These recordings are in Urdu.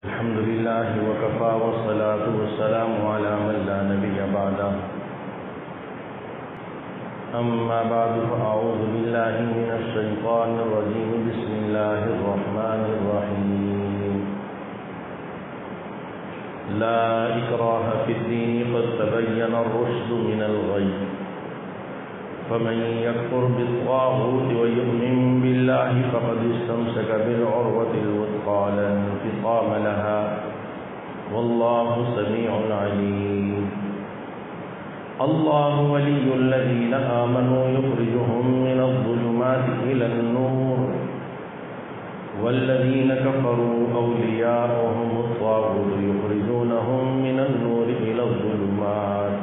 الحمد لله وكفى والصلاة والسلام على من لا نبي بعده أما بعد فأعوذ بالله من الشيطان الرجيم بسم الله الرحمن الرحيم لا إكراه في الدين قد تبين الرشد من الغي فمن يكفر بالطاغوت ويؤمن بالله فقد استمسك بالعروة الوثقى لا انفصام لها والله سميع عليم الله ولي الذين آمنوا يخرجهم من الظلمات إلى النور والذين كفروا أولياؤهم الطاغوت يخرجونهم من النور إلى الظلمات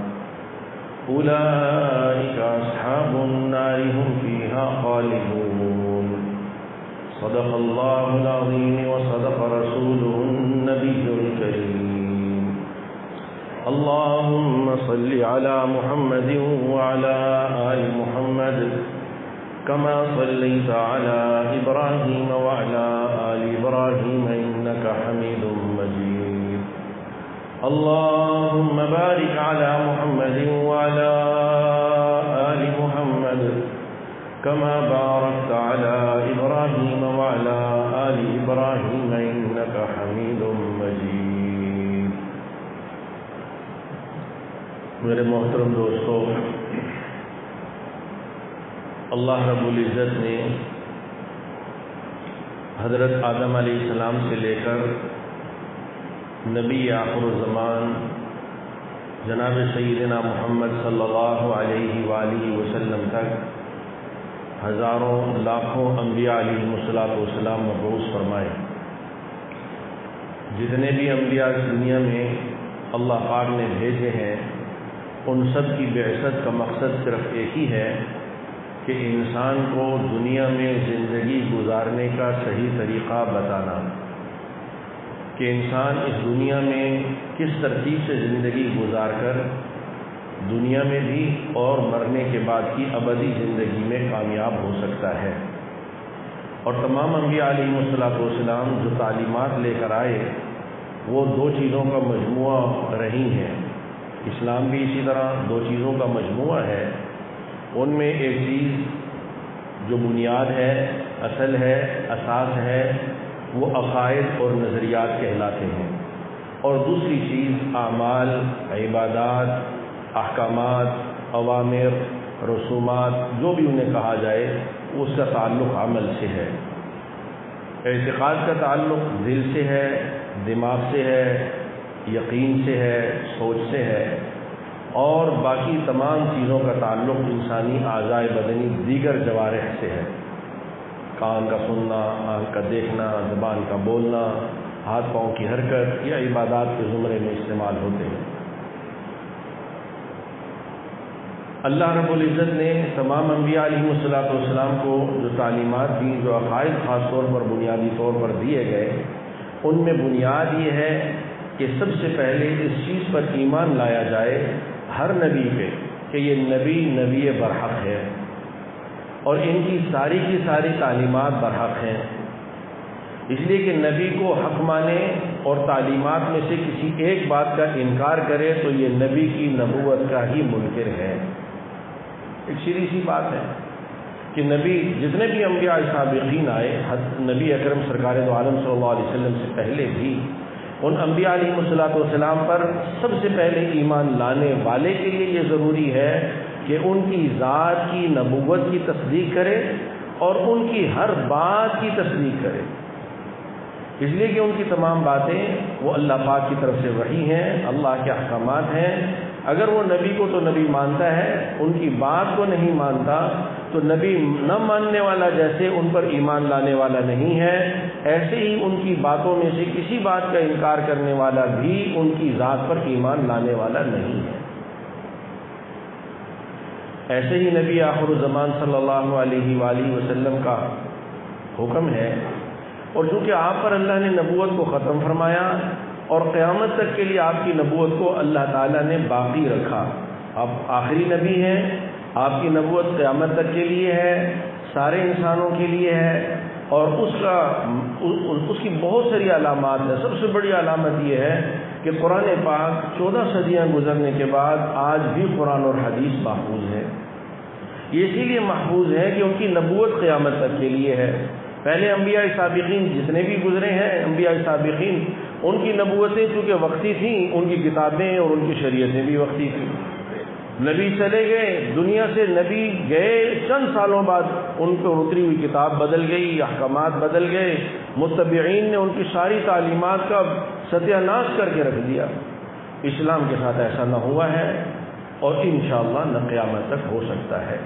أولئك أصحاب النار هم فيها خالدون صدق الله العظيم وصدق رسوله النبي الكريم اللهم صل على محمد وعلى آل محمد كما صليت على إبراهيم وعلى آل إبراهيم إنك حميد مجيد اللهم بارك على محمد وعلى آل محمد كما باركت على إبراهيم وعلى آل إبراهيم إنك حميد مجيد. میرے محترم دوستو، اللہ رب العزت نے حضرت آدم علیہ السلام سے لے کر نبی آخر الزمان جناب سیدنا محمد صلی اللہ علیہ وآلہ وسلم تک ہزاروں لاکھوں انبیاء علیہ السلام مبعوث فرمائے. جتنے بھی انبیاء دنیا میں اللہ پاک نے بھیجے ہیں ان سب کی بعثت کا مقصد صرف ایک ہی ہے کہ انسان کو دنیا میں زندگی گزارنے کا صحیح طریقہ بتانا، کہ انسان اس دنیا میں کس ترتیب سے زندگی گزار کر دنیا میں بھی اور مرنے کے بعد کی ابدی زندگی میں کامیاب ہو سکتا ہے. اور تمام انبیاء علیہ السلام جو تعلیمات لے کر آئے وہ دو چیزوں کا مجموعہ رہی ہیں. اسلام بھی اسی طرح دو چیزوں کا مجموعہ ہے. ان میں ایک چیز جو بنیاد ہے، اصل ہے، اساس ہے، وہ عقائد اور نظریات کہلاتے ہیں، اور دوسری چیز اعمال، عبادات، احکامات، اوامر، رسومات، جو بھی انہیں کہا جائے اس کا تعلق عمل سے ہے. اعتقاد کا تعلق دل سے ہے، دماغ سے ہے، یقین سے ہے، سوچ سے ہے، اور باقی تمام چیزوں کا تعلق انسانی اعضاء بدنی دیگر جوارح سے ہے. کان کا سننا، آنکھ کا دیکھنا، زبان کا بولنا، ہاتھ پاؤں کی حرکت، یہ عبادات کے زمرے میں استعمال ہوتے ہیں. اللہ رب العزت نے تمام انبیاء علیہ السلام کو جو تعلیمات دی، جو عقائد خاص طور پر بنیادی طور پر دیے گئے، ان میں بنیاد یہ ہے کہ سب سے پہلے اس چیز پر ایمان لایا جائے ہر نبی پہ کہ یہ نبی برحق ہے اور ان کی ساری تعلیمات برحق ہیں. اس لیے کہ نبی کو حق مانے اور تعلیمات میں سے کسی ایک بات کا انکار کرے تو یہ نبی کی نبوت کا ہی منکر ہے. ایک سیدھی سی بات ہے کہ نبی جتنے بھی انبیاء سابقین آئے، نبی اکرم سرکار دو عالم صلی اللہ علیہ وسلم سے پہلے بھی ان انبیاء علیہ السلام پر سب سے پہلے ایمان لانے والے کے لیے یہ ضروری ہے کہ ان کی ذات کی نبوت کی تصدیق کرے اور ان کی ہر بات کی تصدیق کرے. اس لیے کہ ان کی تمام باتیں وہ اللہ پاک کی طرف سے وحی ہیں، اللہ کے احکامات ہیں. اگر وہ نبی کو تو نبی مانتا ہے، ان کی بات کو نہیں مانتا تو نبی نہ ماننے والا جیسے ان پر ایمان لانے والا نہیں ہے، ایسے ہی ان کی باتوں میں سے کسی بات کا انکار کرنے والا بھی ان کی ذات پر ایمان لانے والا نہیں ہے. ایسے ہی نبی آخر الزمان صلی اللہ علیہ وآلہ وسلم کا حکم ہے، اور چونکہ آپ پر اللہ نے نبوت کو ختم فرمایا اور قیامت تک کے لیے آپ کی نبوت کو اللہ تعالیٰ نے باقی رکھا. آپ آخری نبی ہیں، آپ کی نبوت قیامت تک کے لیے ہے، سارے انسانوں کے لیے ہے. اور اس کی بہت ساری علامات ہیں۔ سب سے بڑی علامت یہ ہے کہ قرآن پاک 14 صدیاں گزرنے کے بعد آج بھی قرآن اور حدیث محفوظ ہے۔ یہ اسی لیے محفوظ ہے کہ ان کی نبوت قیامت تک کے لیے ہے۔ پہلے انبیاء سابقین جتنے بھی گزرے ہیں، انبیاء سابقین، ان کی نبوتیں چونکہ وقتی تھیں، ان کی کتابیں اور ان کی شریعتیں بھی وقتی تھیں۔ نبی چلے گئے دنیا سے، نبی گئے چند سالوں بعد ان پر اتری ہوئی کتاب بدل گئی، احکامات بدل گئے، متبعین نے ان کی ساری تعلیمات کا ستیہ ناش کر کے رکھ دیا۔ اسلام کے ساتھ ایسا نہ ہوا ہے اور انشاءاللہ نہ قیامت تک ہو سکتا ہے۔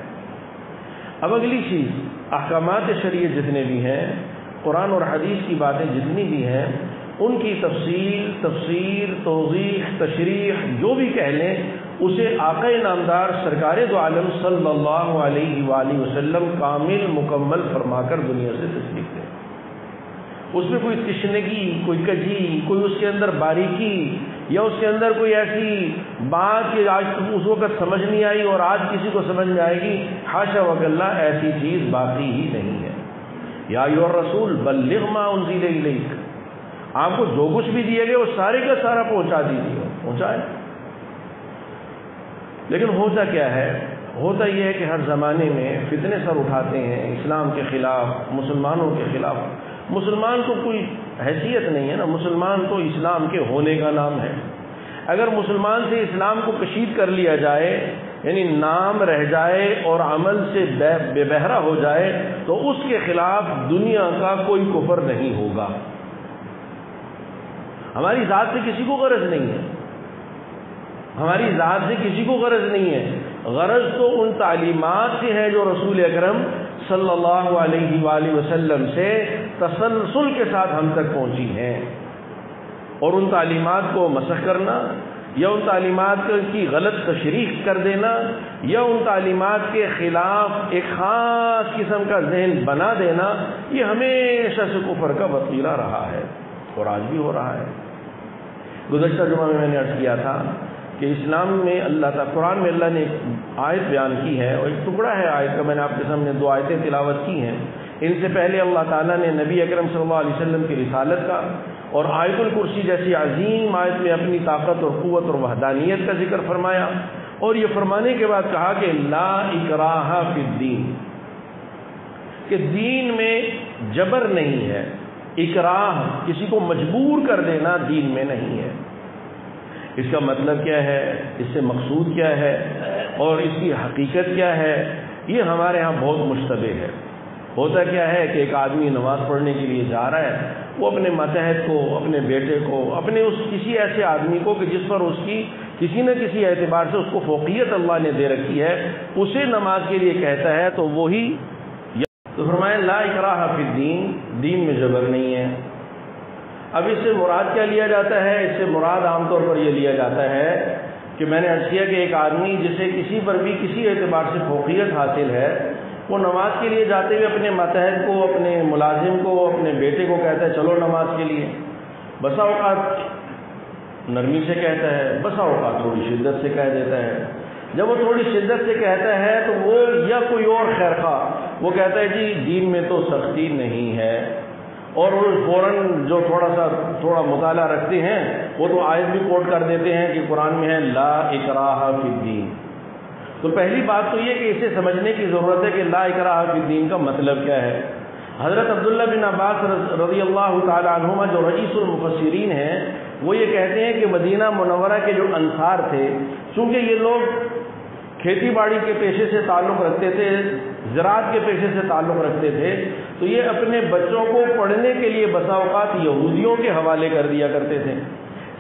اب اگلی چیز، احکامات شریعت جتنے بھی ہیں، قرآن اور حدیث کی باتیں جتنی بھی ہیں، ان کی تفسیر، توضیح، تشریح جو بھی کہہ لیں، اسے آقا نامدار سرکار دو عالم صلی اللہ علیہ وآلہ وسلم کامل مکمل فرما کر دنیا سے تشریف دیں۔ اس میں کوئی تشنگی، کوئی کجی، کوئی اس کے اندر باریکی یا اس کے اندر کوئی ایسی بات کہ آج اس وقت سمجھ نہیں آئی اور آج کسی کو سمجھ میں آئے گی، حاشا وکلا، ایسی چیز باقی ہی نہیں ہے۔ یا ایھا الرسول بلغ ما انزل الیک، آپ کو جو کچھ بھی دیے گئے وہ سارے کا سارا پہنچا دیجیے، پہنچائے۔ لیکن ہوتا کیا ہے؟ ہوتا یہ ہے کہ ہر زمانے میں فتنے سر اٹھاتے ہیں اسلام کے خلاف، مسلمانوں کے خلاف۔ مسلمان تو کوئی حیثیت نہیں ہے نا، مسلمان تو اسلام کے ہونے کا نام ہے۔ اگر مسلمان سے اسلام کو کشید کر لیا جائے، یعنی نام رہ جائے اور عمل سے بے بہرا ہو جائے، تو اس کے خلاف دنیا کا کوئی کفر نہیں ہوگا۔ ہماری ذات سے کسی کو غرض نہیں ہے، ہماری ذات سے کسی کو غرض نہیں ہے، غرض تو ان تعلیمات سے ہے جو رسول اکرم صلی اللہ علیہ وآلہ وسلم سے تسلسل کے ساتھ ہم تک پہنچی ہیں، اور ان تعلیمات کو مسخ کرنا یا ان تعلیمات کی غلط تشریح کر دینا یا ان تعلیمات کے خلاف ایک خاص قسم کا ذہن بنا دینا، یہ ہمیشہ سے کفر کا وسیلہ رہا ہے اور آج بھی ہو رہا ہے۔ گزشتہ جمعہ میں نے عرض کیا تھا کہ اسلام میں اللہ تعالیٰ قرآن میں اللہ نے ایک آیت بیان کی ہے، اور ایک ٹکڑا ہے آیت کا، میں نے آپ کے سامنے 2 آیتیں تلاوت کی ہیں۔ ان سے پہلے اللہ تعالیٰ نے نبی اکرم صلی اللہ علیہ وسلم کی رسالت کا اور آیت الکرسی جیسی عظیم آیت میں اپنی طاقت اور قوت اور وحدانیت کا ذکر فرمایا، اور یہ فرمانے کے بعد کہا کہ لا اکراہ فی الدین، کہ دین میں جبر نہیں ہے، اکراہ کسی کو مجبور کر دینا دین میں نہیں ہے۔ اس کا مطلب کیا ہے، اس سے مقصود کیا ہے اور اس کی حقیقت کیا ہے، یہ ہمارے ہاں بہت مشتبہ ہے۔ ہوتا کیا ہے کہ ایک آدمی نماز پڑھنے کے لیے جا رہا ہے، وہ اپنے ماتحت کو، اپنے بیٹے کو، اپنے اس کسی ایسے آدمی کو کہ جس پر اس کی کسی نہ کسی اعتبار سے اس کو فوقیت اللہ نے دے رکھی ہے، اسے نماز کے لیے کہتا ہے تو وہی، تو فرمایا لا اکراہ فی الدین، دین میں جبر نہیں ہے۔ اب اس سے مراد کیا لیا جاتا ہے؟ اس سے مراد عام طور پر یہ لیا جاتا ہے کہ میں نے عرض کیا کہ ایک آدمی جسے کسی پر بھی کسی اعتبار سے فوقیت حاصل ہے، وہ نماز کے لیے جاتے ہوئے اپنے ماتحت کو، اپنے ملازم کو، اپنے بیٹے کو کہتا ہے چلو نماز کے لیے۔ بسا اوقات نرمی سے کہتا ہے، بسا اوقات تھوڑی شدت سے کہہ دیتا ہے۔ جب وہ تھوڑی شدت سے کہتا ہے تو وہ یا کوئی اور خیرخواہ وہ کہتا ہے جی دین میں تو سختی نہیں ہے، اور وہ فوراً جو تھوڑا مطالعہ رکھتے ہیں وہ تو آیت بھی کوٹ کر دیتے ہیں کہ قرآن میں ہے لا اکراہ فی الدین۔ تو پہلی بات تو یہ کہ اسے سمجھنے کی ضرورت ہے کہ لا اکراہ فی الدین کا مطلب کیا ہے۔ حضرت عبداللہ بن عباس رضی اللہ تعالی عنہما جو رئیس المفسرین ہیں، وہ یہ کہتے ہیں کہ مدینہ منورہ کے جو انصار تھے، چونکہ یہ لوگ کھیتی باڑی کے پیشے سے تعلق رکھتے تھے، زراعت کے پیشے سے تعلق رکھتے تھے، تو یہ اپنے بچوں کو پڑھنے کے لیے بسا اوقات یہودیوں کے حوالے کر دیا کرتے تھے۔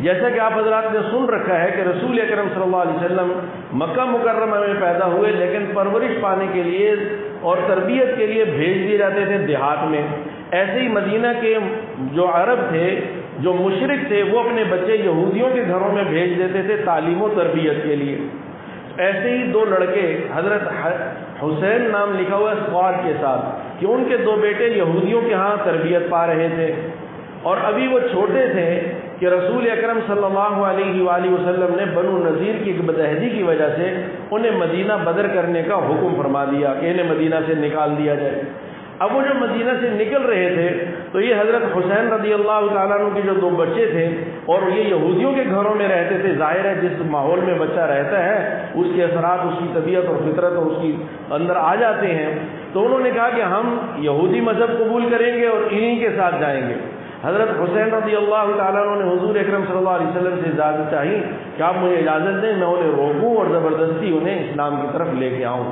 جیسا کہ آپ حضرات نے سن رکھا ہے کہ رسول اکرم صلی اللہ علیہ وسلم مکہ مکرمہ میں پیدا ہوئے، لیکن پرورش پانے کے لیے اور تربیت کے لیے بھیج دیے جاتے تھے دیہات میں۔ ایسے ہی مدینہ کے جو عرب تھے، جو مشرک تھے، وہ اپنے بچے یہودیوں کے گھروں میں بھیج دیتے تھے تعلیم و تربیت کے لیے۔ ایسے ہی 2 لڑکے، حضرت حسین نام لکھا ہوا اسقاط کے ساتھ، کہ ان کے 2 بیٹے یہودیوں کے ہاں تربیت پا رہے تھے، اور ابھی وہ چھوٹے تھے کہ رسول اکرم صلی اللہ علیہ وآلہ وسلم نے بنو نذیر کی بدعہدی کی وجہ سے انہیں مدینہ بدر کرنے کا حکم فرما دیا کہ انہیں مدینہ سے نکال دیا جائے۔ اب وہ جو مدینہ سے نکل رہے تھے تو یہ حضرت حسین رضی اللہ تعالیٰ عنہ کے جو 2 بچے تھے اور یہ یہودیوں کے گھروں میں رہتے تھے، ظاہر ہے جس ماحول میں بچہ رہتا ہے اس کے اثرات اس کی طبیعت اور فطرت اور اس کی اندر آ جاتے ہیں، تو انہوں نے کہا کہ ہم یہودی مذہب قبول کریں گے اور انہی کے ساتھ جائیں گے۔ حضرت حسین رضی اللہ تعالیٰ عنہ نے حضور اکرم صلی اللہ علیہ وسلم سے اجازت چاہی کہ آپ مجھے اجازت دیں میں انہیں روکوں اور زبردستی انہیں اسلام کی طرف لے کے آؤں۔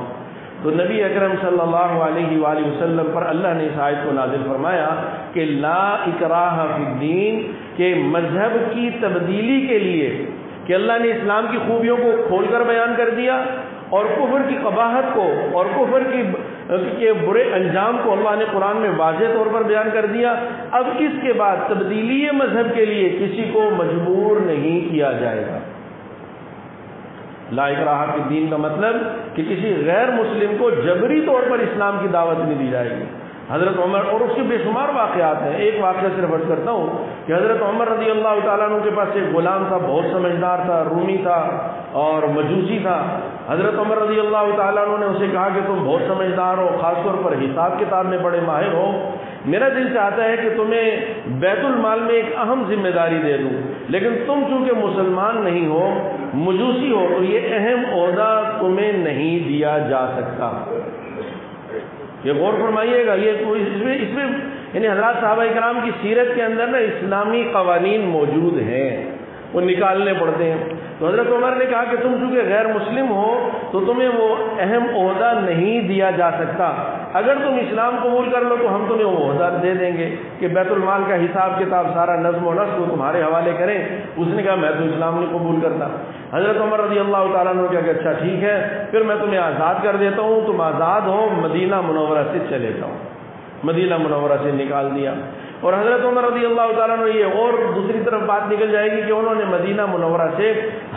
تو نبی اکرم صلی اللہ علیہ وآلہ وسلم پر اللہ نے اس آیت کو نازل فرمایا کہ لا اکراہ فی الدین، کہ مذہب کی تبدیلی کے لیے، کہ اللہ نے اسلام کی خوبیوں کو کھول کر بیان کر دیا اور کفر کی قباحت کو اور کفر کے برے انجام کو اللہ نے قرآن میں واضح طور پر بیان کر دیا۔ اب اس کے بعد تبدیلی مذہب کے لیے کسی کو مجبور نہیں کیا جائے گا۔ لا اکراہ فی الدین کا مطلب کہ کسی غیر مسلم کو جبری طور پر اسلام کی دعوت نہیں دی جائے گی۔ حضرت عمر، اور اس کے بے شمار واقعات ہیں، ایک واقعہ صرف عرض کرتا ہوں کہ حضرت عمر رضی اللہ تعالیٰ عنہ کے پاس ایک غلام تھا، بہت سمجھدار تھا، رومی تھا اور مجوسی تھا۔ حضرت عمر رضی اللہ تعالیٰ عنہ نے اسے کہا کہ تم بہت سمجھدار ہو، خاص طور پر حساب کتاب میں بڑے ماہر ہو، میرا دل چاہتا ہے کہ تمہیں بیت المال میں ایک اہم ذمہ داری دے دوں، لیکن تم چونکہ مسلمان نہیں ہو، مجوسی ہو، تو یہ اہم عہدہ تمہیں نہیں دیا جا سکتا۔ یہ غور فرمائیے گا، یہ اس میں یعنی حضرات صحابہ کرام کی سیرت کے اندر نا اسلامی قوانین موجود ہیں، وہ نکالنے پڑتے ہیں۔ تو حضرت عمر نے کہا کہ تم چونکہ غیر مسلم ہو تو تمہیں وہ اہم عہدہ نہیں دیا جا سکتا، اگر تم اسلام قبول کر لو تو ہم تمہیں وہ عہدہ دے دیں گے کہ بیت المال کا حساب کتاب سارا نظم و نسق کو تمہارے حوالے کریں۔ اس نے کہا میں تو اسلام نہیں قبول کرتا۔ حضرت عمر رضی اللہ تعالیٰ نے کہا کہ اچھا ٹھیک ہے، پھر میں تمہیں آزاد کر دیتا ہوں، تم آزاد ہو، مدینہ منورہ سے چلے جاؤ۔ مدینہ منورہ سے نکال دیا۔ اور حضرت عمر رضی اللہ تعالیٰ نے یہ اور دوسری طرف بات نکل جائے گی کہ انہوں نے مدینہ منورہ سے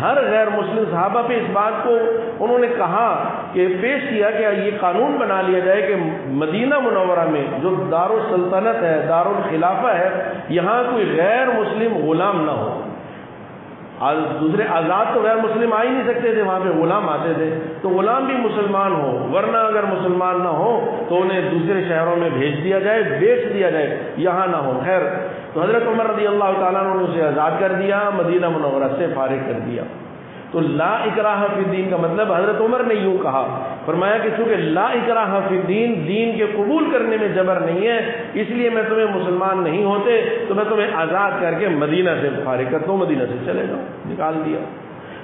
ہر غیر مسلم صحابہ پہ اس بات کو انہوں نے کہا کہ پیش کیا کہ یہ قانون بنا لیا جائے کہ مدینہ منورہ میں جو دارالسلطنت ہے، دارالخلافہ ہے، یہاں کوئی غیر مسلم غلام نہ ہو۔ دوسرے آزاد تو غیر مسلم آ ہی نہیں سکتے تھے، وہاں پہ غلام آتے تھے، تو غلام بھی مسلمان ہو، ورنہ اگر مسلمان نہ ہو تو انہیں دوسرے شہروں میں بھیج دیا جائے، بیچ دیا جائے، یہاں نہ ہو۔ خیر، تو حضرت عمر رضی اللہ تعالیٰ نے اسے آزاد کر دیا، مدینہ منورہ سے فارغ کر دیا۔ تو لا اکراہ فی الدین کا مطلب حضرت عمر نے یوں کہا، فرمایا کہ چونکہ لا اکراہ فی الدین، دین کے قبول کرنے میں جبر نہیں ہے، اس لیے میں تمہیں مسلمان نہیں ہوتے تو میں تمہیں آزاد کر کے مدینہ سے فارغ کرتا ہوں، مدینہ سے چلے جاؤ، نکال دیا۔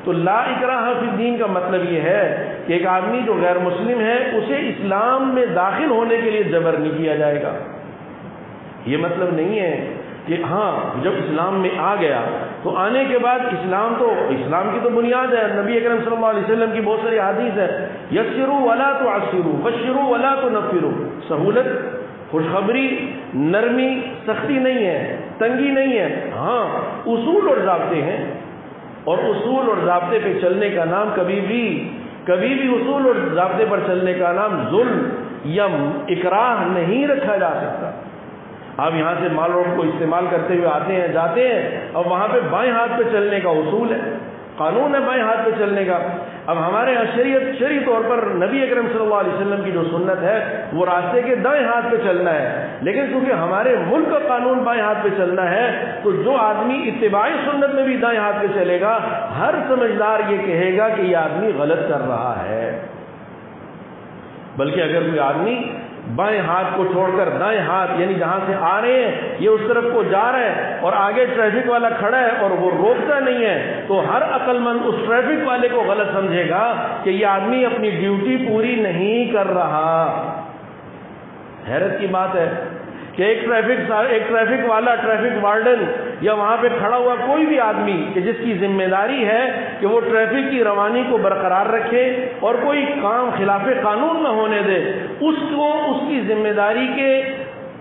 تو لا اکراہ فی الدین کا مطلب یہ ہے کہ ایک آدمی جو غیر مسلم ہے اسے اسلام میں داخل ہونے کے لیے جبر نہیں کیا جائے گا۔ یہ مطلب نہیں ہے کہ ہاں جب اسلام میں آ گیا تو آنے کے بعد اسلام کی تو بنیاد ہے، نبی اکرم صلی اللہ علیہ وسلم کی بہت ساری حدیث ہے، یسروا ولا تعسروا بشروا ولا تنفروا، سہولت، خوشخبری، نرمی، سختی نہیں ہے، تنگی نہیں ہے، ہاں اصول اور ضابطے ہیں، اور اصول اور ضابطے پہ چلنے کا نام کبھی بھی اصول اور ضابطے پر چلنے کا نام ظلم یا اکراہ نہیں رکھا جا سکتا۔ آپ یہاں سے مال روڈ کو استعمال کرتے ہوئے آتے ہیں، جاتے ہیں، اور وہاں پہ بائیں ہاتھ پہ چلنے کا اصول ہے، قانون ہے بائیں ہاتھ پہ چلنے کا۔ اب ہمارے یہاں شرعی طور پر نبی اکرم صلی اللہ علیہ وسلم کی جو سنت ہے وہ راستے کے دائیں ہاتھ پہ چلنا ہے، لیکن چونکہ ہمارے ملک کا قانون بائیں ہاتھ پہ چلنا ہے تو جو آدمی اتباعی سنت میں بھی دائیں ہاتھ پہ چلے گا، ہر سمجھدار یہ کہے گا کہ یہ آدمی غلط کر رہا ہے۔ بلکہ اگر کوئی آدمی بائیں ہاتھ کو چھوڑ کر دائیں ہاتھ، یعنی جہاں سے آ رہے ہیں یہ اس طرف کو جا رہے ہیں اور آگے ٹریفک والا کھڑا ہے اور وہ روکتا نہیں ہے، تو ہر عقل مند اس ٹریفک والے کو غلط سمجھے گا کہ یہ آدمی اپنی ڈیوٹی پوری نہیں کر رہا۔ حیرت کی بات ہے کہ ایک ٹریفک والا، ٹریفک وارڈن یا وہاں پہ کھڑا ہوا کوئی بھی آدمی کہ جس کی ذمہ داری ہے کہ وہ ٹریفک کی روانی کو برقرار رکھے اور کوئی کام خلاف قانون نہ ہونے دے، اس کو اس کی ذمہ داری کے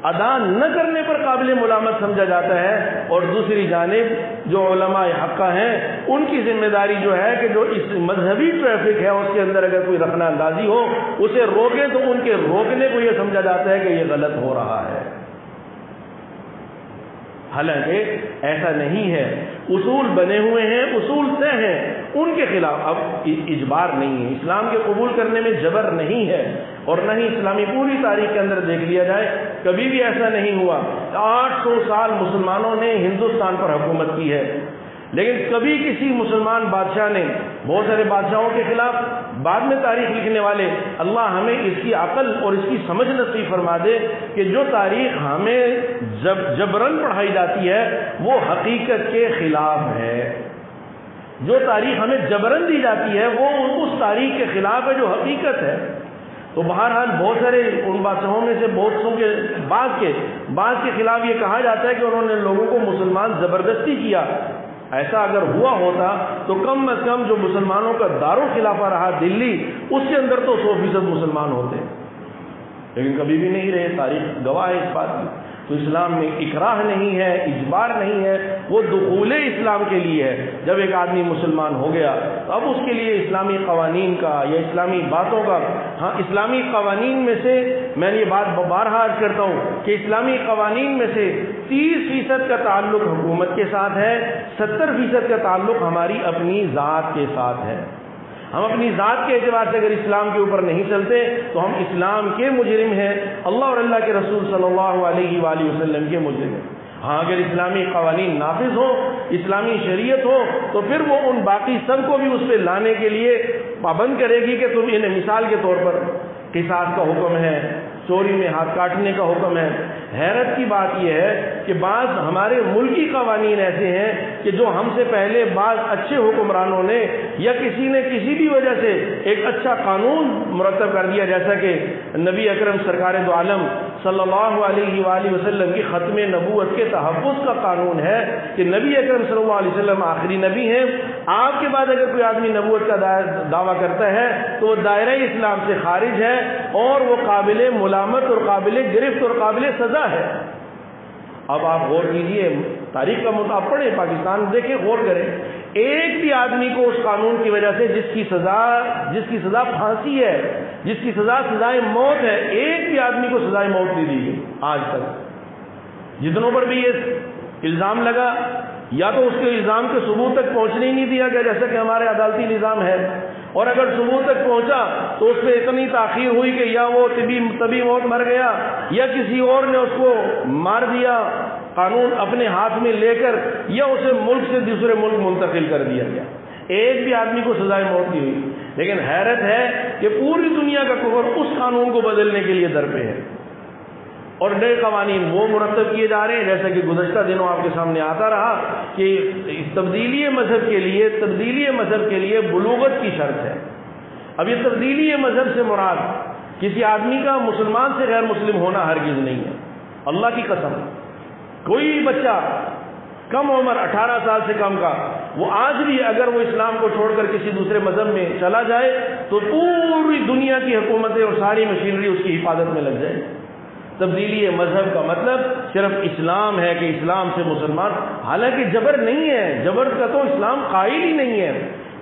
ادا نہ کرنے پر قابل ملامت سمجھا جاتا ہے، اور دوسری جانب جو علماء حقہ ہیں ان کی ذمہ داری جو ہے کہ جو اس مذہبی ٹریفک ہے اس کے اندر اگر کوئی رخنہ اندازی ہو اسے روکے، تو ان کے روکنے کو یہ سمجھا جاتا ہے کہ یہ غلط ہو رہا ہے، حالانکہ ایسا نہیں ہے۔ اصول بنے ہوئے ہیں، اصول طے ہیں، ان کے خلاف اب اجبار نہیں ہے، اسلام کے قبول کرنے میں جبر نہیں ہے، اور نہ ہی اسلامی پوری تاریخ کے اندر دیکھ لیا جائے کبھی بھی ایسا نہیں ہوا. 800 سال مسلمانوں نے ہندوستان پر حکومت کی ہے، لیکن کبھی کسی مسلمان بادشاہ نے، بہت سارے بادشاہوں کے خلاف بعد میں تاریخ لکھنے والے، اللہ ہمیں اس کی عقل اور اس کی سمجھ نصیب فرما دے کہ جو تاریخ ہمیں جبرن پڑھائی جاتی ہے وہ حقیقت کے خلاف ہے. جو تاریخ ہمیں جبرن دی جاتی ہے وہ اس تاریخ کے خلاف ہے جو حقیقت ہے. تو بہرحال بہت سارے ان بادشاہوں میں سے بہتوں کے بعض کے خلاف یہ کہا جاتا ہے کہ انہوں نے لوگوں کو مسلمان زبردستی کیا. ایسا اگر ہوا ہوتا تو کم از کم جو مسلمانوں کا دارالخلافہ رہا دلی، اس کے اندر تو 100% مسلمان ہوتے، لیکن کبھی بھی نہیں رہے. تاریخ گواہ ہے اس بات کی. تو اسلام میں اکراہ نہیں ہے، اجبار نہیں ہے، وہ دخول اسلام کے لیے ہے. جب ایک آدمی مسلمان ہو گیا تو اب اس کے لیے اسلامی قوانین کا یا اسلامی باتوں کا، ہاں اسلامی قوانین میں سے میں نے یہ بات بارہا عرض کرتا ہوں کہ اسلامی قوانین میں سے 30% کا تعلق حکومت کے ساتھ ہے، 70% کا تعلق ہماری اپنی ذات کے ساتھ ہے. ہم اپنی ذات کے اعتبار سے اگر اسلام کے اوپر نہیں چلتے تو ہم اسلام کے مجرم ہیں، اللہ اور اللہ کے رسول صلی اللہ علیہ وآلہ وسلم کے مجرم ہیں. ہاں اگر اسلامی قوانین نافذ ہو، اسلامی شریعت ہو، تو پھر وہ ان باقی سب کو بھی اس پہ لانے کے لیے پابند کرے گی کہ تم انہیں، مثال کے طور پر قصاص کا حکم ہے، چوری میں ہاتھ کاٹنے کا حکم ہے. حیرت کی بات یہ ہے کہ بعض ہمارے ملکی قوانین ایسے ہیں کہ جو ہم سے پہلے بعض اچھے حکمرانوں نے یا کسی نے کسی بھی وجہ سے ایک اچھا قانون مرتب کر دیا، جیسا کہ نبی اکرم سرکار دو عالم صلی اللہ علیہ وآلہ وسلم کی ختم نبوت کے تحفظ کا قانون ہے کہ نبی اکرم صلی اللہ علیہ وسلم آخری نبی ہیں. آپ کے بعد اگر کوئی آدمی نبوت کا دعویٰ کرتا ہے تو وہ دائرہ اسلام سے خارج ہے اور وہ قابل ملامت اور قابل گرفت اور قابل سزا ہے. اب آپ غور کیجئے، تاریخ کا مطالعہ پڑھیں، پاکستان دیکھیں، غور کریں. ایک بھی آدمی کو اس قانون کی وجہ سے جس کی سزا پھانسی ہے، جس کی سزائے موت ہے، ایک بھی آدمی کو سزائے موت نہیں دی گئی آج تک. جتنوں پر بھی یہ الزام لگا، یا تو اس کے الزام کے ثبوت تک پہنچنے ہی نہیں دیا گیا جیسا کہ ہمارے عدالتی نظام ہے، اور اگر ثبوت تک پہنچا تو اس پہ اتنی تاخیر ہوئی کہ یا وہ طبی موت مر گیا یا کسی اور نے اس کو مار دیا قانون اپنے ہاتھ میں لے کر، یا اسے ملک سے دوسرے ملک منتقل کر دیا گیا. ایک بھی آدمی کو سزائے موت نہیں ہوئی. لیکن حیرت ہے کہ پوری دنیا کا کفر اس قانون کو بدلنے کے لیے در پہ ہے، اور نئے قوانین وہ مرتب کیے جا رہے ہیں. جیسا کہ گزشتہ دنوں آپ کے سامنے آتا رہا کہ تبدیلی مذہب کے لیے بلوغت کی شرط ہے. اب یہ تبدیلی مذہب سے مراد کسی آدمی کا مسلمان سے غیر مسلم ہونا ہرگز نہیں ہے. اللہ کی قسم، کوئی بچہ کم عمر 18 سال سے کم کا، وہ آج بھی اگر وہ اسلام کو چھوڑ کر کسی دوسرے مذہب میں چلا جائے تو پوری دنیا کی حکومتیں اور ساری مشینری اس کی حفاظت میں لگ جائے. تبدیلی مذہب کا مطلب صرف اسلام ہے کہ اسلام سے مسلمان، حالانکہ جبر نہیں ہے، جبر کا تو اسلام قائل ہی نہیں ہے.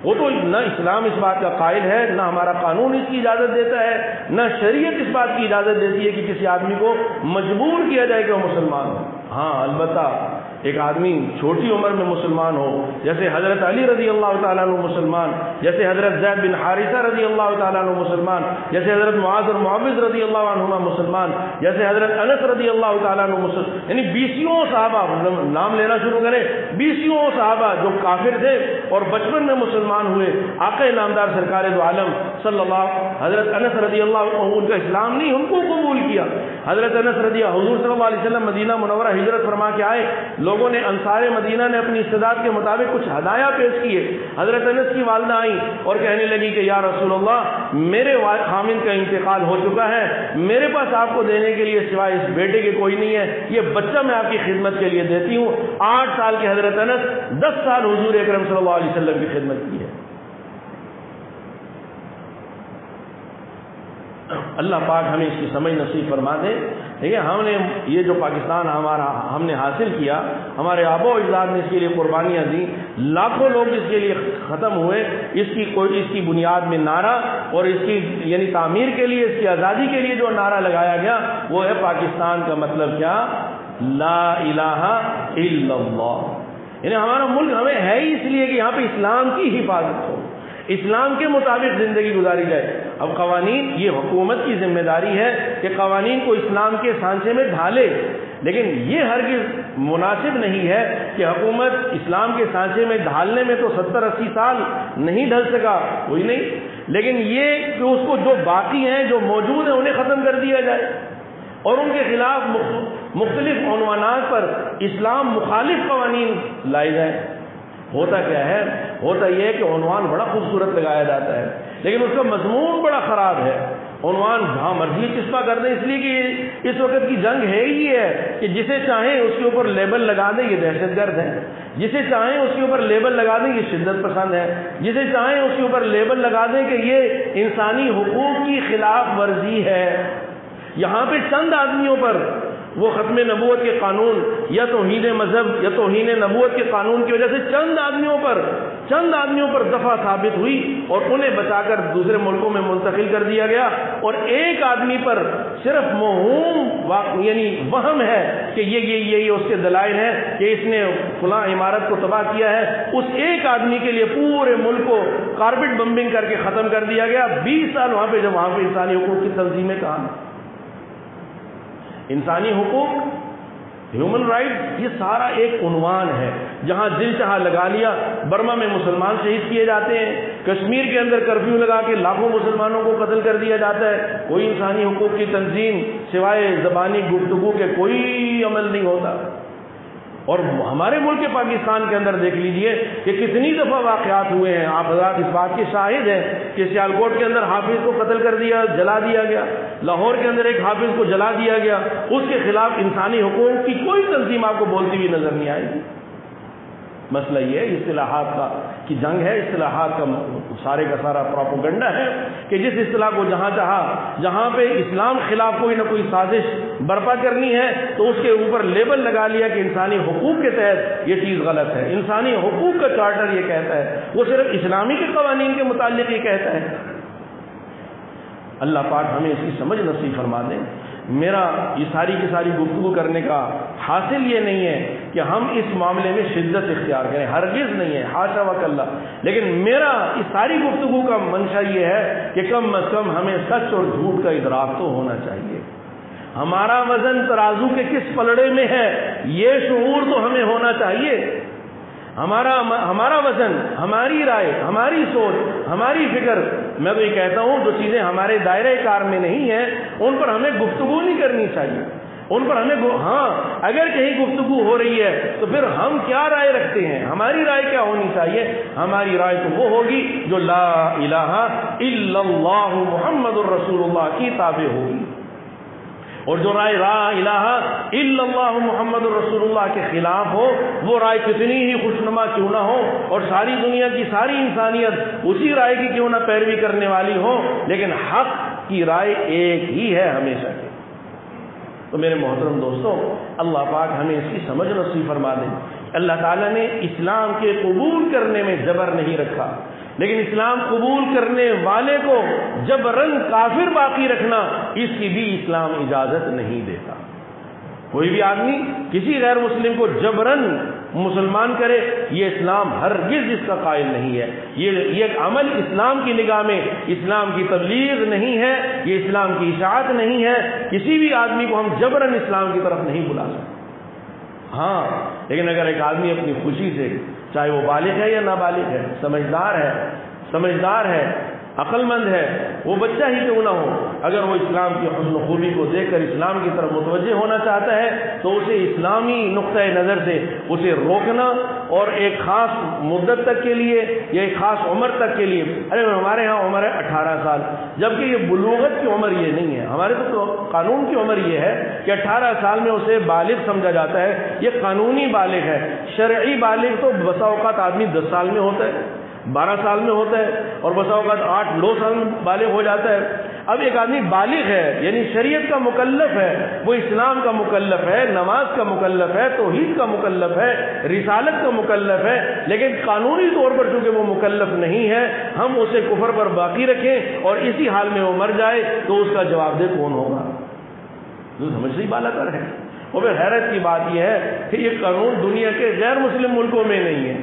وہ تو نہ اسلام اس بات کا قائل ہے، نہ ہمارا قانون اس کی اجازت دیتا ہے، نہ شریعت اس بات کی اجازت دیتی ہے کہ کسی آدمی کو مجبور کیا جائے کہ وہ مسلمان ہو. ہاں البتہ ایک آدمی چھوٹی عمر میں مسلمان ہو، جیسے حضرت علی رضی اللہ تعالیٰ عنہ مسلمان، جیسے حضرت زید بن حارثہ رضی اللہ تعالیٰ عنہ مسلمان، جیسے حضرت معاذ اور معوذ رضی اللہ عنہما مسلمان، جیسے حضرت انس رضی اللہ تعالیٰ عنہ مسلمان، یعنی 20 صحابہ، نام لینا شروع کریں، 20 صحابہ جو کافر تھے اور بچپن میں مسلمان ہوئے، آقا نامدار سرکار دو عالم صلی اللہ، حضرت انس رضی اللہ عنہ، ان کا اسلام نہیں، ان کو قبول کیا. حضرت انس رضی حضور صلی اللہ علیہ وسلم مدینہ منورہ ہجرت فرما کے آئے، لوگوں نے، انصار مدینہ نے اپنی استعداد کے مطابق کچھ ہدایہ پیش کیے. حضرت انس کی والدہ آئیں اور کہنے لگی کہ یا رسول اللہ، میرے خامن کا انتقال ہو چکا ہے، میرے پاس آپ کو دینے کے لیے سوائے اس بیٹے کے کوئی نہیں ہے، یہ بچہ میں آپ کی خدمت کے لیے دیتی ہوں. 8 سال کے حضرت انس 10 سال حضور اکرم صلی اللہ علیہ وسلم کی خدمت کی ہے. اللہ پاک ہمیں اس کی سمجھ نصیب فرما دے. دیکھیے، ہم نے یہ جو پاکستان ہم نے حاصل کیا، ہمارے آبا و اجداد نے اس کے لیے قربانیاں دیں، لاکھوں لوگ اس کے لیے ختم ہوئے. اس کی بنیاد میں نعرہ، اور اس کی یعنی تعمیر کے لیے، اس کی آزادی کے لیے جو نعرہ لگایا گیا وہ ہے پاکستان کا مطلب کیا؟ لا الہ الا اللہ. یعنی ہمارا ملک ہمیں ہے ہی اس لیے کہ یہاں پہ اسلام کی حفاظت ہو، اسلام کے مطابق زندگی گزاری جائے. اب قوانین، یہ حکومت کی ذمہ داری ہے کہ قوانین کو اسلام کے سانچے میں ڈھالے، لیکن یہ ہرگز مناسب نہیں ہے کہ حکومت اسلام کے سانچے میں ڈھالنے میں تو 70-80 سال نہیں ڈھل سکا، کوئی نہیں، لیکن یہ کہ اس کو جو باقی ہیں، جو موجود ہیں، انہیں ختم کر دیا جائے اور ان کے خلاف مختلف عنوانات پر اسلام مخالف قوانین لائے جائیں۔ ہوتا کیا ہے؟ ہوتا یہ ہے کہ عنوان بڑا خوبصورت لگایا جاتا ہے، لیکن اس کا مضمون بڑا خراب ہے۔ عنوان جہاں مرضی چسپا کر دیں، اس لیے کہ اس وقت کی جنگ ہے ہی ہے کہ جسے چاہیں اس کے اوپر لیبل لگا دیں یہ دہشت گرد ہے، جسے چاہیں اس کے اوپر لیبل لگا دیں یہ شدت پسند ہے، جسے چاہیں اس کے اوپر لیبل لگا دیں کہ یہ انسانی حقوق کی خلاف ورزی ہے۔ یہاں پہ چند آدمیوں پر وہ ختم نبوت کے قانون یا توہین مذہب یا توہین نبوت کے قانون کی وجہ سے چند آدمیوں پر دفعہ ثابت ہوئی اور انہیں بچا کر دوسرے ملکوں میں منتقل کر دیا گیا، اور ایک آدمی پر صرف موہوم یعنی وہم ہے کہ یہ اس کے دلائل ہیں کہ اس نے فلاں عمارت کو تباہ کیا ہے، اس ایک آدمی کے لیے پورے ملک کو کارپیٹ بمبنگ کر کے ختم کر دیا گیا۔ 20 سال وہاں پہ انسانی حقوق کی تنظیمیں کہاں؟ انسانی حقوق، ہیومن رائٹس، یہ سارا ایک عنوان ہے جہاں دل چاہا لگا لیا۔ برما میں مسلمان شہید کیے جاتے ہیں، کشمیر کے اندر کرفیو لگا کے لاکھوں مسلمانوں کو قتل کر دیا جاتا ہے، کوئی انسانی حقوق کی تنظیم سوائے زبانی گفتگو کے کوئی عمل نہیں ہوتا۔ اور ہمارے ملک پاکستان کے اندر دیکھ لیجئے کہ کتنی دفعہ واقعات ہوئے ہیں، آپ حضرات اس بات کے شاہد ہیں کہ سیالکوٹ کے اندر حافظ کو قتل کر دیا، جلا دیا گیا، لاہور کے اندر ایک حافظ کو جلا دیا گیا، اس کے خلاف انسانی حقوق کی کوئی تنظیم آپ کو بولتی ہوئی نظر نہیں آئے گی۔ مسئلہ یہ ہے اصطلاحات کی جنگ ہے، اصطلاحات کا سارے کا سارا پروپیگنڈا ہے کہ جس اصطلاح کو جہاں چاہا، جہاں پہ اسلام خلاف کوئی نہ کوئی سازش برپا کرنی ہے تو اس کے اوپر لیبل لگا لیا کہ انسانی حقوق کے تحت یہ چیز غلط ہے۔ انسانی حقوق کا چارٹر یہ کہتا ہے، وہ صرف اسلامی کے قوانین کے متعلق یہ کہتا ہے۔ اللہ پاک ہمیں اس کی سمجھ نصیب فرما دیں۔ میرا یہ ساری کی ساری گفتگو کرنے کا حاصل یہ نہیں ہے کہ ہم اس معاملے میں شدت اختیار کریں، ہرگز نہیں ہے، حاشا وکلا، لیکن میرا اس ساری گفتگو کا منشا یہ ہے کہ کم از کم ہمیں سچ اور جھوٹ کا ادراک تو ہونا چاہیے۔ ہمارا وزن ترازو کے کس پلڑے میں ہے یہ شعور تو ہمیں ہونا چاہیے۔ ہمارا وزن، ہماری رائے، ہماری سوچ، ہماری فکر، میں تو یہ کہتا ہوں جو چیزیں ہمارے دائرۂ کار میں نہیں ہیں ان پر ہمیں گفتگو نہیں کرنی چاہیے، ان پر ہمیں اگر کہیں گفتگو ہو رہی ہے تو پھر ہم کیا رائے رکھتے ہیں، ہماری رائے کیا ہونی چاہیے؟ ہماری رائے تو وہ ہوگی جو لا الہ الا اللہ محمد الرسول اللہ کی تابع ہوگی، اور جو رائے لا الہ الا اللہ محمد الرسول اللہ کے خلاف ہو وہ رائے کتنی ہی خوشنما کیوں نہ ہو اور ساری دنیا کی ساری انسانیت اسی رائے کی کیوں نہ پیروی کرنے والی ہو، لیکن حق کی رائے ایک ہی ہے ہمیشہ کی۔ تو میرے محترم دوستوں، اللہ پاک ہمیں اس کی سمجھ نصیب فرما دے۔ اللہ تعالیٰ نے اسلام کے قبول کرنے میں جبر نہیں رکھا، لیکن اسلام قبول کرنے والے کو جبرن کافر باقی رکھنا اس کی بھی اسلام اجازت نہیں دیتا۔ کوئی بھی آدمی کسی غیر مسلم کو جبرن مسلمان کرے یہ اسلام ہرگز اس کا قائل نہیں ہے، یہ عمل اسلام کی نگاہ میں اسلام کی تبلیغ نہیں ہے، یہ اسلام کی اشاعت نہیں ہے۔ کسی بھی آدمی کو ہم جبرن اسلام کی طرف نہیں بلا سکتے۔ ہاں لیکن اگر ایک آدمی اپنی خوشی سے، چاہے وہ بالغ ہے یا نابالغ ہے، سمجھدار ہے، عقل مند ہے، وہ بچہ ہی کیوں نہ ہو، اگر وہ اسلام کی حسن و خوبی کو دیکھ کر اسلام کی طرف متوجہ ہونا چاہتا ہے تو اسے اسلامی نقطۂ نظر سے اسے روکنا اور ایک خاص مدت تک کے لیے یا ایک خاص عمر تک کے لیے، ہمارے ہاں عمر ہے 18 سال، جبکہ یہ بلوغت کی عمر یہ نہیں ہے، ہمارے تو قانون کی عمر یہ ہے کہ 18 سال میں اسے بالغ سمجھا جاتا ہے، یہ قانونی بالغ ہے۔ شرعی بالغ تو بسا اوقات آدمی 10 سال میں ہوتا ہے، 12 سال میں ہوتا ہے، اور بسا اوقات 8-9 سال میں بالغ ہو جاتا ہے۔ اب ایک آدمی بالغ ہے یعنی شریعت کا مکلف ہے، وہ اسلام کا مکلف ہے، نماز کا مکلف ہے، توحید کا مکلف ہے، رسالت کا مکلف ہے، لیکن قانونی طور پر چونکہ وہ مکلف نہیں ہے ہم اسے کفر پر باقی رکھیں اور اسی حال میں وہ مر جائے تو اس کا جواب دہ کون ہوگا؟ سمجھ نہیں بالا کر ہے۔ اور پھر حیرت کی بات یہ ہے کہ یہ قانون دنیا کے غیر مسلم ملکوں میں نہیں ہے،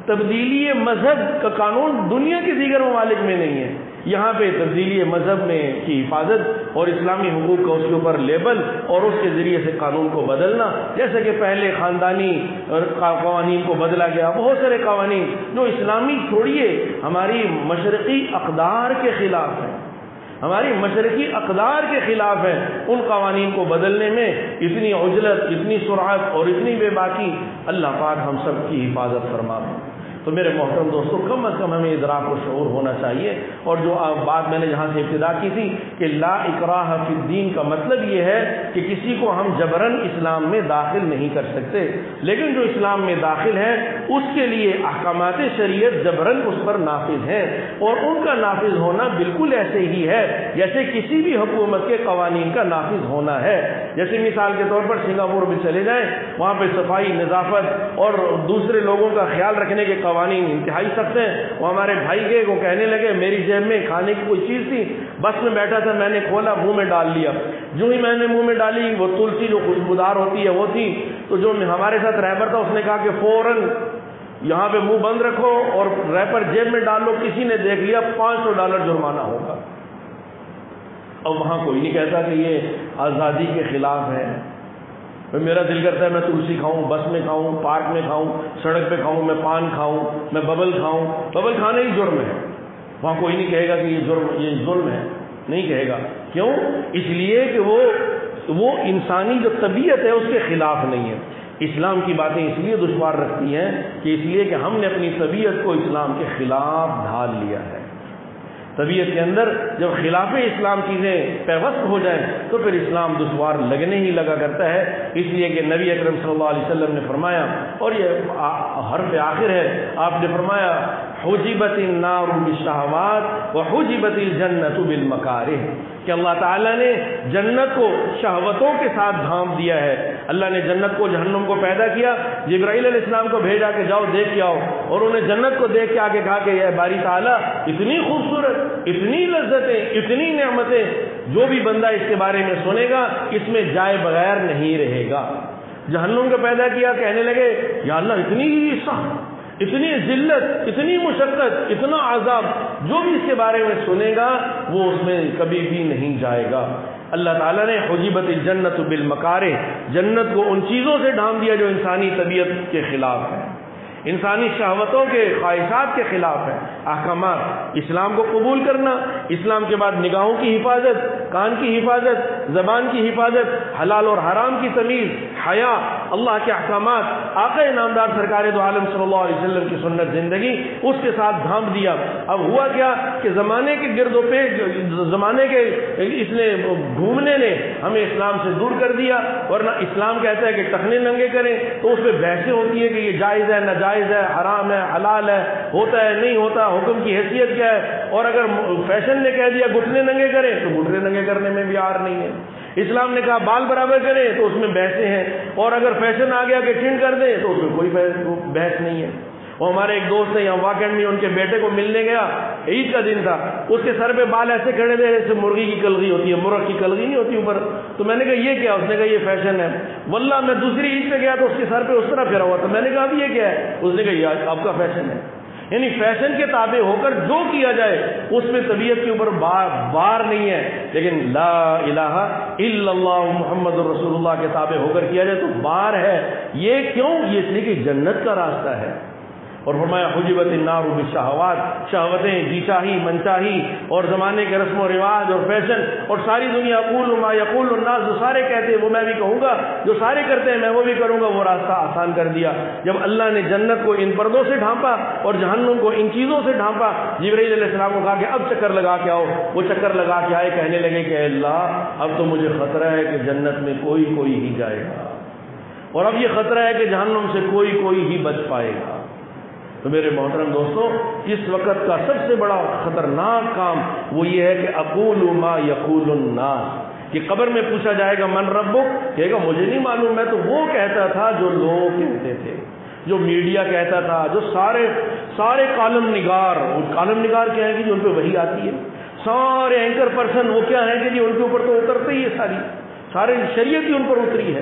تبدیلی مذہب کا قانون دنیا کے دیگر ممالک میں نہیں ہے، یہاں پہ تبدیلی مذہب میں کی حفاظت اور اسلامی حقوق کا اس کے اوپر لیبل اور اس کے ذریعے سے قانون کو بدلنا، جیسے کہ پہلے خاندانی قوانین کو بدلا گیا، بہت سارے قوانین جو اسلامی چھوڑیے ہماری مشرقی اقدار کے خلاف ہیں، ہماری مشرقی اقدار کے خلاف ہے، ان قوانین کو بدلنے میں اتنی عجلت، اتنی سرعت اور اتنی بے باکی، اللہ پاک ہم سب کی حفاظت فرمائے۔ تو میرے محترم دوستو، کم از کم ہمیں ادراک و شعور ہونا چاہیے، اور جو بات میں نے جہاں سے ابتدا کی تھی کہ لا اکراہ فی الدین کا مطلب یہ ہے کہ کسی کو ہم جبراً اسلام میں داخل نہیں کر سکتے، لیکن جو اسلام میں داخل ہے اس کے لیے احکامات شریعت جبراً اس پر نافذ ہیں، اور ان کا نافذ ہونا بالکل ایسے ہی ہے جیسے کسی بھی حکومت کے قوانین کا نافذ ہونا ہے۔ جیسے مثال کے طور پر سنگاپور میں چلے جائیں، وہاں پہ صفائی، نظافت اور دوسرے لوگوں کا خیال رکھنے کے قوانین انتہائی سخت ہیں۔ وہ ہمارے بھائی کے وہ کہنے لگے میری جیب میں کھانے کی کوئی چیز تھی، بس میں بیٹھا تھا، میں نے کھولا، منہ میں ڈال لیا، جو ہی میں نے منہ میں ڈالی وہ تلسی جو خوشبودار ہوتی ہے وہ تھی، تو جو ہمارے ساتھ رہبر تھا اس نے کہا کہ فوراً یہاں پہ منہ بند رکھو اور ریپر جیب میں ڈال لو، کسی نے دیکھ لیا $500 جرمانہ ہوگا۔ اب وہاں کوئی نہیں کہتا کہ یہ آزادی کے خلاف ہے۔ میرا دل کرتا ہے میں تلسی کھاؤں، بس میں کھاؤں، پارک میں کھاؤں، سڑک پہ کھاؤں، میں پان کھاؤں، میں ببل کھاؤں، ببل کھانا ہی جرم ہے۔ وہاں کوئی نہیں کہے گا کہ یہ ظلم ہے، نہیں کہے گا۔ کیوں؟ اس لیے کہ وہ انسانی جو طبیعت ہے اس کے خلاف نہیں ہے۔ اسلام کی باتیں اس لیے دشوار رکھتی ہیں کہ اس لیے کہ ہم نے اپنی طبیعت کو اسلام کے خلاف ڈھال لیا ہے۔ طبیعت کے اندر جب خلاف اسلام چیزیں پیوست ہو جائیں تو پھر اسلام دشوار لگنے ہی لگا کرتا ہے۔ اس لیے کہ نبی اکرم صلی اللہ علیہ وسلم نے فرمایا، اور یہ حرف آخر ہے، آپ نے فرمایا حجبت النار بالشہوات وحجبت الجنت بالمکارہ، کہ اللہ تعالیٰ نے جنت کو شہوتوں کے ساتھ ڈھانپ دیا ہے۔ اللہ نے جنت کو جہنم کو پیدا کیا، جبرائیل علیہ السلام کو بھیجا کہ جاؤ دیکھ کے آؤ، اور انہیں جنت کو دیکھ کے آگے کہا کہ اے باری تعالیٰ اتنی خوبصورت، اتنی لذتیں، اتنی نعمتیں، جو بھی بندہ اس کے بارے میں سنے گا اس میں جائے بغیر نہیں رہے گا۔ جہنم کو پیدا کیا، کہنے لگے یا اللہ اتنی سخت، اتنی ذلت، اتنی مشقت، اتنا عذاب، جو بھی اس کے بارے میں سنے گا وہ اس میں کبھی بھی نہیں جائے گا۔ اللہ تعالیٰ نے حجبت الجنت بالمکارہ، جنت کو ان چیزوں سے ڈھانپ دیا جو انسانی طبیعت کے خلاف ہے، انسانی شہوتوں کے، خواہشات کے خلاف ہے۔ احکامات، اسلام کو قبول کرنا، اسلام کے بعد نگاہوں کی حفاظت، کان کی حفاظت، زبان کی حفاظت، حلال اور حرام کی تمیز، حیا، اللہ کے احکامات، آقا نامدار سرکار دو عالم صلی اللہ علیہ وسلم کی سنت زندگی، اس کے ساتھ ڈھانپ دیا۔ اب ہوا کیا کہ زمانے کے گرد و پیش، زمانے کے اس نے گھومنے نے ہمیں اسلام سے دور کر دیا، ورنہ اسلام کہتا ہے کہ ٹخنے ننگے کریں تو اس پہ بحثیں ہوتی ہے کہ یہ جائز ہے، ناجائز ہے، حرام ہے، حلال ہے، ہوتا ہے، نہیں ہوتا، حکم کی حیثیت کیا ہے، اور اگر فیشن نے کہہ دیا گھٹنے ننگے کریں تو گھٹنے ننگے کرنے میں بھی آر نہیں ہے۔ اسلام نے کہا بال برابر کریں تو اس میں بحثیں ہیں، اور اگر فیشن آ گیا کہ ٹھنڈ کر دیں تو اس میں کوئی بحث نہیں ہے۔ اور ہمارے ایک دوست ہیں یہاں واقعہ میں، ان کے بیٹے کو ملنے گیا، عید کا دن تھا، اس کے سر پہ بال ایسے کھڑے تھے جیسے مرغی کی کلغی ہوتی ہے، مرغ کی کلغی نہیں ہوتی اوپر۔ تو میں نے کہا یہ کیا؟ اس نے کہا یہ فیشن ہے۔ واللہ میں دوسری عید پہ گیا تو اس کے سر پہ اس طرح پھرا ہوا تھا، میں نے کہا اب یہ کیا ہے؟ اس نے کہا یہ آپ کا فیشن ہے۔ یعنی فیشن کے تابع ہو کر جو کیا جائے اس میں طبیعت کے اوپر بار نہیں ہے، لیکن لا الہ الا اللہ محمد الرسول اللہ کے تابع ہو کر کیا جائے تو بار ہے۔ یہ کیوں؟ یہ اس لیے کہ جنت کا راستہ ہے۔ اور فرمایا حجبت النار بالشہوات، شہوتیں، جی چاہی، من چاہی، اور زمانے کے رسم و رواج اور فیشن، اور ساری دنیا یقول ما یقول الناس، جو سارے کہتے ہیں وہ میں بھی کہوں گا، جو سارے کرتے ہیں میں وہ بھی کروں گا، وہ راستہ آسان کر دیا۔ جب اللہ نے جنت کو ان پردوں سے ڈھانپا اور جہنم کو ان چیزوں سے ڈھانپا، جبرائیل علیہ السلام کو کہا کہ اب چکر لگا کے آؤ، وہ چکر لگا کے آئے، کہنے لگے کہ اللہ اب تو مجھے خطرہ ہے کہ جنت میں کوئی ہی جائے گا، اور اب یہ خطرہ ہے کہ جہنم سے کوئی ہی بچ پائے گا۔ تو میرے محترم دوستو، اس وقت کا سب سے بڑا خطرناک کام وہ یہ ہے کہ اقول ما یقول الناس، کہ قبر میں پوچھا جائے گا من ربک، کہے گا مجھے نہیں معلوم، میں تو وہ کہتا تھا جو لوگ کہتے تھے، جو میڈیا کہتا تھا، جو سارے کالم نگار کیا ہے کہ جو ان پہ وحی آتی ہے، سارے اینکر پرسن وہ کیا ہے کہ جی ان کے اوپر تو اترتے ہی ہے، ساری شریعت ہی ان پر اتری ہے،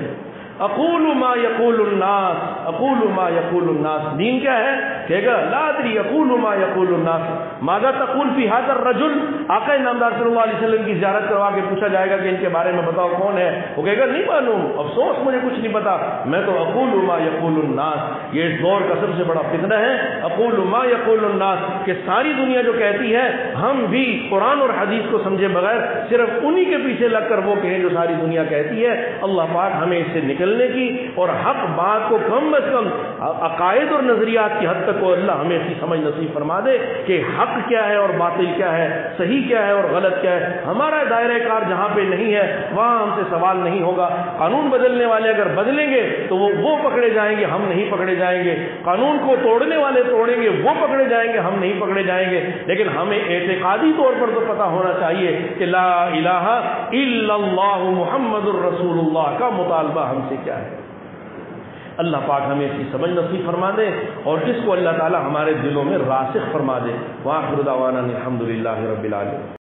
اقول ما یقول الناس، اقول ما یقول الناس، دین کیا ہے؟ کہے گا لا ادری اقول ما یقول الناس ماذا تقول فی ھذا الرجل، آقا نامدار صلی اللہ علیہ وسلم کی زیارت کروا کے پوچھا جائے گا کہ ان کے بارے میں بتاؤ کون ہے، وہ کہے گا نہیں معلوم، افسوس مجھے کچھ نہیں پتا، میں تو اقول ما یقول الناس۔ یہ اس دور کا سب سے بڑا فتنہ ہے، اقول ما یقول الناس، کہ ساری دنیا جو کہتی ہے ہم بھی قرآن اور حدیث کو سمجھے بغیر صرف انہی کے پیچھے لگ کر وہ کہیں جو ساری دنیا کہتی ہے۔ اللہ پاک ہمیں اس سے نکلنے کی اور حق بات کو کم از کم عقائد اور نظریات کی حد تک کو اللہ ہمیں اس کی سمجھ نصیب فرما دے کہ حق کیا ہے اور باطل کیا ہے، صحیح کیا ہے اور غلط کیا ہے۔ ہمارا دائرہ کار جہاں پہ نہیں ہے وہاں ہم سے سوال نہیں ہوگا۔ قانون بدلنے والے اگر بدلیں گے تو وہ پکڑے جائیں گے، ہم نہیں پکڑے جائیں گے۔ قانون کو توڑنے والے توڑیں گے، وہ پکڑے جائیں گے، ہم نہیں پکڑے جائیں گے۔ لیکن ہمیں اعتقادی طور پر تو پتہ ہونا چاہیے کہ لا الہ الا اللہ محمد الرسول اللہ کا مطالبہ ہم سے کیا ہے۔ اللہ پاک ہمیں اس کی سمجھ نصیب فرما دے اور اس کو اللہ تعالی ہمارے دلوں میں راسخ فرما دے۔ وآخر دعوانا الحمد للہ رب العالمین۔